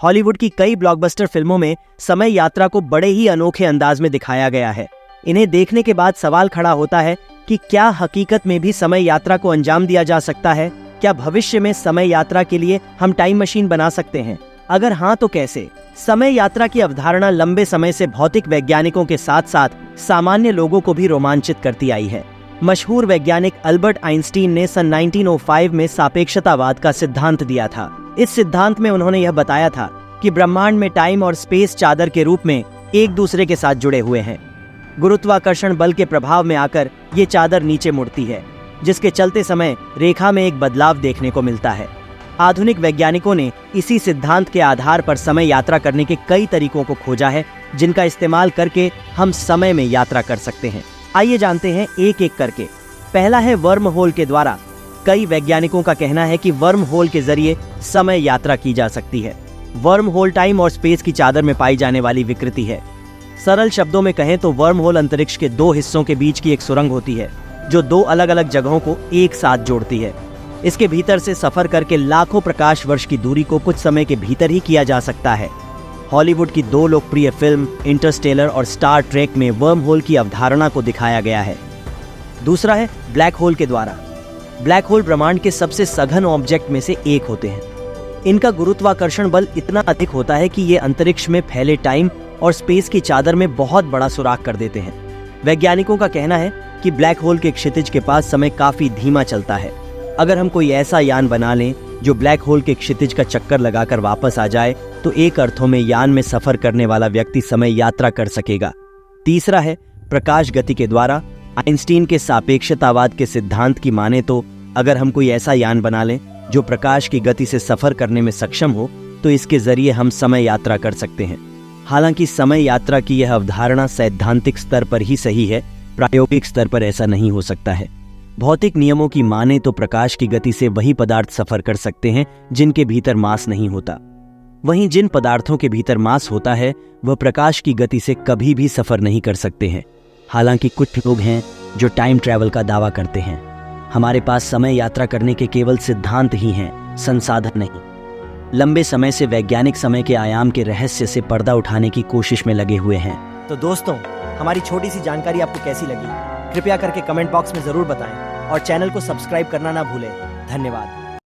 Hollywood की कई blockbuster फिल्मों में समय यात्रा को बड़े ही अनोखे अंदाज में दिखाया गया है। इन्हें देखने के बाद सवाल खड़ा होता है कि क्या हकीकत में भी समय यात्रा को अंजाम दिया जा सकता है? क्या भविष्य में समय यात्रा के लिए हम टाइम मशीन बना सकते हैं? अगर हाँ तो कैसे? समय यात्रा की अवधारणा लंबे समय से भौतिक वैज्ञानिकों के साथ साथ सामान्य लोगों को भी रोमांचित करती आई है। मशहूर वैज्ञानिक अल्बर्ट आइंस्टीन ने सन 1905 में सापेक्षतावाद का सिद्धांत दिया था। इस सिद्धांत में उन्होंने यह बताया था कि ब्रह्मांड में टाइम और स्पेस चादर के रूप में एक दूसरे के साथ जुड़े हुए हैं। गुरुत्वाकर्षण बल के प्रभाव में आकर ये चादर नीचे मुड़ती है, जिसके चलते समय रेखा में एक बदलाव देखने को मिलता है। आधुनिक वैज्ञानिकों ने इसी सिद्धांत के आधार पर समय यात्रा करने के कई तरीकों को खोजा है, जिनका इस्तेमाल करके हम समय में यात्रा कर सकते हैं। आइए जानते हैं एक एक करके। पहला है वर्म होल के द्वारा। कई वैज्ञानिकों का कहना है कि वर्म होल के जरिए समय यात्रा की जा सकती है। वर्म होल टाइम और स्पेस की चादर में पाई जाने वाली विकृति है। सरल शब्दों में कहें तो वर्म होल अंतरिक्ष के दो हिस्सों के बीच की एक सुरंग होती है, जो दो अलग अलग जगहों को एक साथ जोड़ती है। इसके भीतर से सफर करके लाखों प्रकाश वर्ष की दूरी को कुछ समय के भीतर ही किया जा सकता है। हॉलीवुड की दो लोकप्रिय फिल्म इंटरस्टेलर और स्टार ट्रेक में वर्म होल की अवधारणा को दिखाया गया है। दूसरा है ब्लैक होल के द्वारा। ब्लैक होल ब्रह्मांड के सबसे सघन ऑब्जेक्ट में से एक होते हैं। इनका गुरुत्वाकर्षण बल इतना अधिक होता है कि ये अंतरिक्ष में फैले टाइम और स्पेस की चादर में बहुत बड़ा सुराख कर देते हैं। वैज्ञानिकों का कहना है कि ब्लैक होल के क्षितिज के पास समय काफी धीमा चलता है। अगर हम कोई ऐसा यान बना लें जो ब्लैक होल के क्षितिज का चक्कर लगाकर वापस आ जाए, तो एक अर्थों में यान में सफर करने वाला व्यक्ति समय यात्रा कर सकेगा। तीसरा है प्रकाश गति के द्वारा। आइंस्टीन के सापेक्षतावाद के सिद्धांत की माने तो अगर हम कोई ऐसा यान बना लें जो प्रकाश की गति से सफर करने में सक्षम हो, तो इसके जरिए हम समय यात्रा कर सकते हैं। हालांकि समय यात्रा की यह अवधारणा सैद्धांतिक स्तर पर ही सही है, प्रायोगिक स्तर पर ऐसा नहीं हो सकता है। भौतिक नियमों की माने तो प्रकाश की गति से वही पदार्थ सफर कर सकते हैं जिनके भीतर मास नहीं होता। वहीं जिन पदार्थों के भीतर मास होता है वह प्रकाश की गति से कभी भी सफर नहीं कर सकते हैं। हालांकि कुछ लोग हैं जो टाइम ट्रैवल का दावा करते हैं। हमारे पास समय यात्रा करने के केवल सिद्धांत ही हैं, संसाधन नहीं। लंबे समय से वैज्ञानिक समय के आयाम के रहस्य से पर्दा उठाने की कोशिश में लगे हुए हैं। तो दोस्तों, हमारी छोटी सी जानकारी आपको कैसी लगी? कृपया करके कमेंट बॉक्स में जरूर बताएं और चैनल को सब्सक्राइब करना ना भूलें। धन्यवाद।